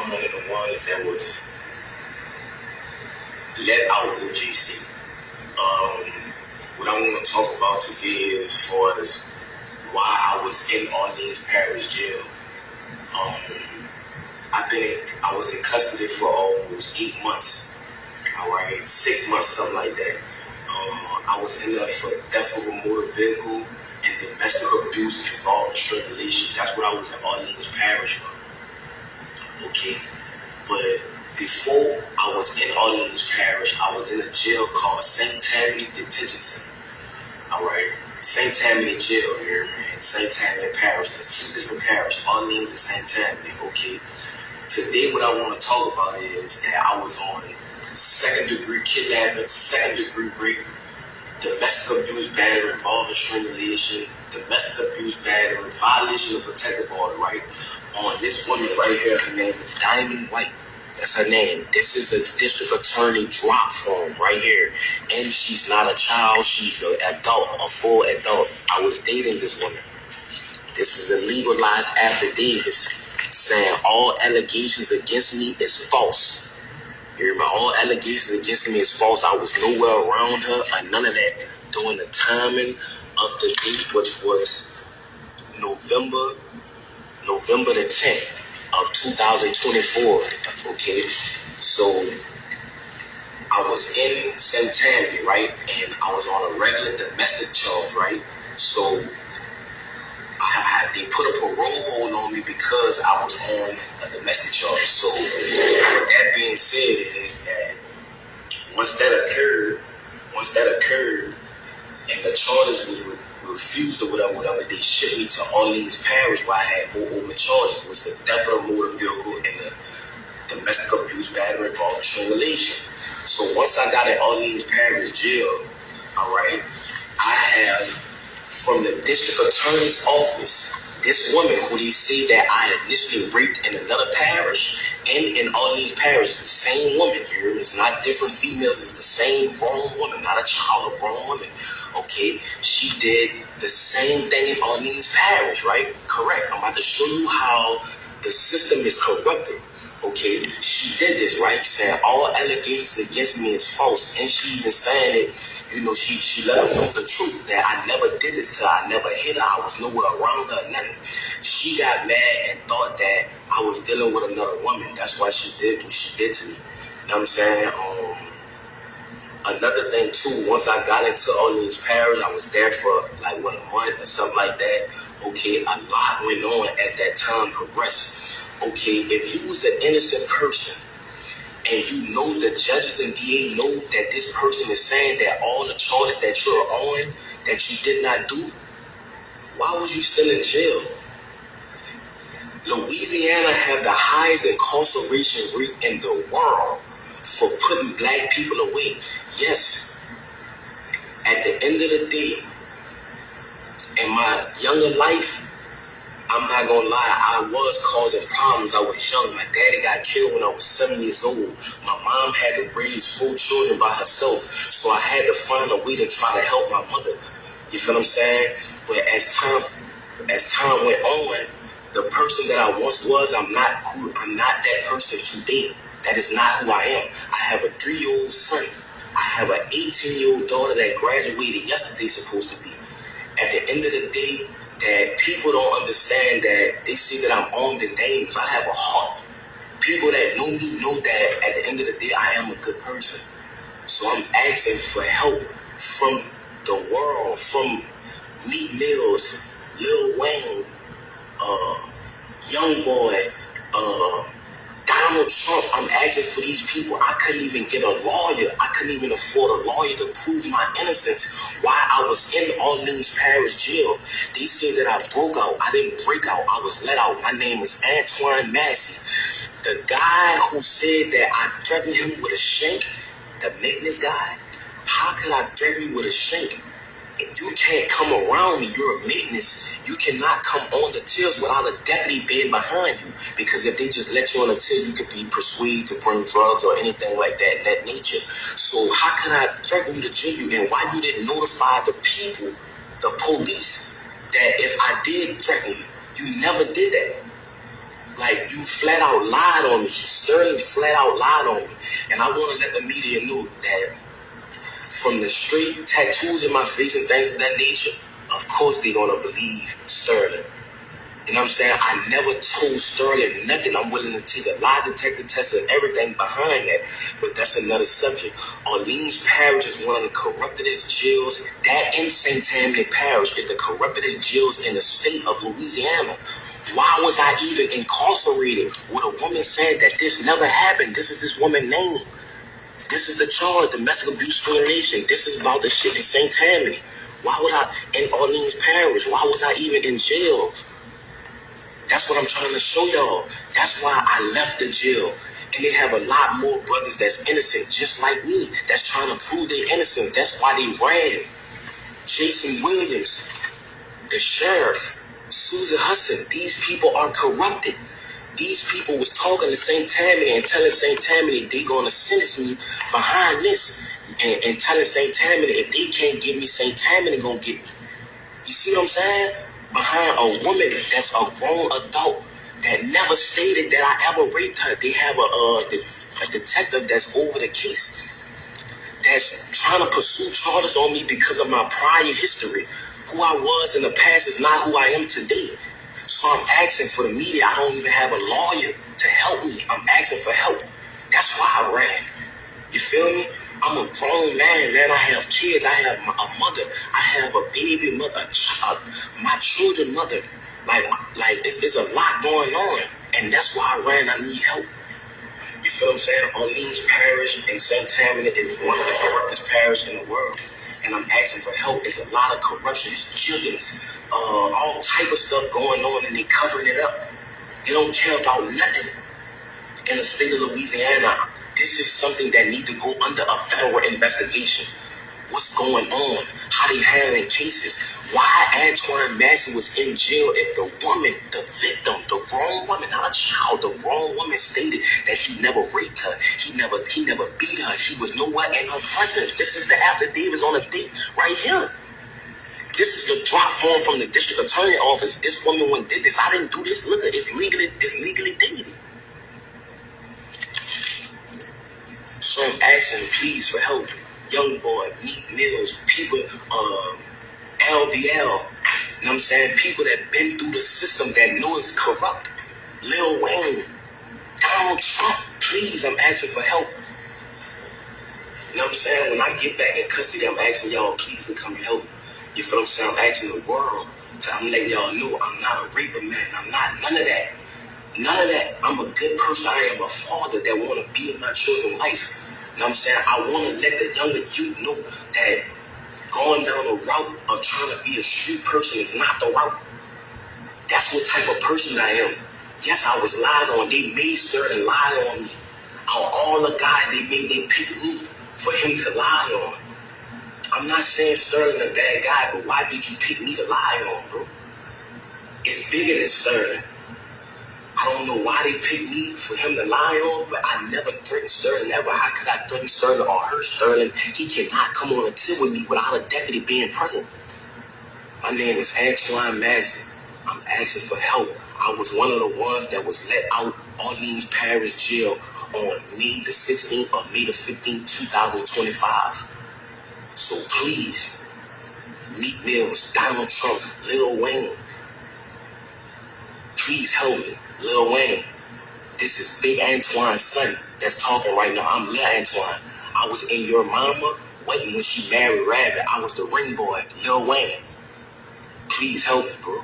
I'm one of the ones that was let out of OJC. What I want to talk about today is as far as why I was in Orleans Parish Jail. I was in custody for almost 8 months. All right, 6 months, something like that. I was in there for theft of a motor vehicle and domestic abuse involving strangulation. That's what I was in Orleans Parish for. Okay, but before I was in Orleans Parish, I was in a jail called St. Tammany Detention Center. All right, St. Tammany Jail here and St. Tammany Parish. There's two different parishes, Orleans and St. Tammany. Okay, today what I want to talk about is that I was on second-degree kidnapping, second-degree rape, domestic abuse, battery involving strangulation, domestic abuse, battery, violation of protective order, right? On this woman right here, her name is Diamond White. That's her name. This is a district attorney drop form right here. And she's not a child, she's an adult, a full adult. I was dating this woman. This is a legalized affidavit saying all allegations against me is false. You remember, all allegations against me is false. I was nowhere around her or none of that during the timing of the date, which was November the 10th of 2024. Okay, so I was in St. Tammany, right, and I was on a regular domestic charge, right. So they put a parole hold on me because I was on a domestic charge. So with that being said is that once that occurred, and the charges was refused or whatever, they shipped me to Orleans Parish where I had more charges. It was the theft of a motor vehicle and the domestic abuse, battery, involving strangulation. So once I got in Orleans Parish Jail, all right, I have from the district attorney's office, this woman who they say that I initially raped in another parish and in Orleans Parish, is the same woman here. It's not different females, it's the same grown woman, not a child, a grown woman. Okay, she did the same thing in Orleans Parish, right? Correct. I'm about to show you how the system is corrupted. Okay, she did this, right? Saying all allegations against me is false, and she even saying it. You know, she let her know the truth that I never did this to her. I never hit her. I was nowhere around her. Nothing. She got mad and thought that I was dealing with another woman. That's why she did what she did to me. You know what I'm saying? Another thing too. Once I got into Orleans Parish, I was there for like a month or something like that. Okay, a lot went on as that time progressed. Okay, if you was an innocent person and you know the judges and DA know that this person is saying that all the charges that you're on that you did not do, why was you still in jail? Louisiana have the highest incarceration rate in the world for putting black people away. Yes, at the end of the day, in my younger life, I'm not gonna lie, I was causing problems. I was young. My daddy got killed when I was 7 years old. My mom had to raise 4 children by herself, so I had to find a way to try to help my mother. You feel what I'm saying? But as time went on, the person that I once was, I'm not that person today. That is not who I am. I have a 3-year-old son. I have an 18-year-old daughter that graduated yesterday, supposed to be. At the end of the day, that people don't understand that they see that I'm armed and dangerous. I have a heart. People that know me know that at the end of the day, I am a good person. So I'm asking for help from the world, from Meek Mills, Lil Wayne, Young Boy, Donald Trump. I'm asking for these people. I couldn't even get a lawyer. I couldn't even afford a lawyer to prove my innocence while I was in Orleans Parish Jail. They said that I broke out. I didn't break out. I was let out. My name is Antoine Massey. The guy who said that I threatened him with a shank, the maintenance guy, how could I threaten you with a shank? If you can't come around me, you're a maintenance. You cannot come on the tills without a deputy being behind you. Because if they just let you on the till, you could be persuaded to bring drugs or anything like that nature. So how can I threaten you to jail you? And why you didn't notify the people, the police, that if I did threaten you, you never did that. Like, you flat out lied on me. Sterling flat out lied on me. And I want to let the media know that from the straight tattoos in my face and things of that nature, of course they're going to believe Sterling. You know what I'm saying? I never told Sterling nothing. I'm willing to take a lie detector test and everything behind that. But that's another subject. Orleans Parish is one of the corruptedest jails. That in St. Tammany Parish is the corruptedest jails in the state of Louisiana. Why was I even incarcerated with a woman saying that this never happened? This is this woman's name. This is the charge, domestic abuse violation. This is about the shit in St. Tammany. Why was I in Orleans Parish? Why was I even in jail? That's what I'm trying to show y'all. That's why I left the jail. And they have a lot more brothers that's innocent, just like me, that's trying to prove their innocence. That's why they ran. Jason Williams, the sheriff, Susan Hudson, these people are corrupted. These people was talking to St. Tammany and telling St. Tammany they gonna sentence me behind this, and telling St. Tammany if they can't get me, St. Tammany gonna get me. You see what I'm saying? Behind a woman that's a grown adult that never stated that I ever raped her. They have a detective that's over the case, that's trying to pursue charges on me because of my prior history. Who I was in the past is not who I am today. So I'm asking for the media. I don't even have a lawyer to help me. I'm asking for help. That's why I ran. You feel me? I'm a grown man. I have kids. I have a mother. I have a baby mother, a child, my children mother. Like it's a lot going on. And that's why I ran. I need help. You feel what I'm saying? Orleans Parish in St. Tammany is one of the corruptest parishes in the world. And I'm asking for help. There's a lot of corruption. It's juggins, all type of stuff going on, and they covering it up. They don't care about nothing in the state of Louisiana. This is something that needs to go under a federal investigation. What's going on? How they handling cases? Why Antoine Massey was in jail if the woman, the victim, the grown woman, not a child, the grown woman stated that he never raped her. He never beat her. He was nowhere in her presence. This is the affidavits on the date right here. This is the drop form from the district attorney office. This woman went did this. I didn't do this. Look, it's legally dated. So I'm asking, please, for help. Young Boy, Meek Mills, people, LBL, you know what I'm saying? People that been through the system that know it's corrupt. Lil Wayne, Donald Trump, please, I'm asking for help. You know what I'm saying? When I get back in custody, I'm asking y'all, please, to come and help. You feel what I'm saying? I'm asking the world. I'm letting y'all know I'm not a raper, man. I'm not none of that. None of that. I'm a good person. I am a father that want to be in my children's life. You know what I'm saying? I want to let the younger youth know that going down the route of trying to be a street person is not the route. That's what type of person I am. Yes, I was lied on. They made certain lie on me. All the guys they picked me for him to lie on. I'm not saying Sterling a bad guy, but why did you pick me to lie on, bro? It's bigger than Sterling. I don't know why they picked me for him to lie on, but I never threatened Sterling ever. How could I threaten Sterling or hurt Sterling? He cannot come on a tip with me without a deputy being present. My name is Antoine Massey. I'm asking for help. I was one of the ones that was let out Orleans Parish Jail on May the 16th or May the 15th, 2025. So please, Meek Mills, Donald Trump, Lil Wayne, please help me. Lil Wayne, this is Big Antoine's son that's talking right now. I'm Lil Antoine. I was in your mama wedding when she married Rabbit. I was the ring boy, Lil Wayne. Please help me, bro.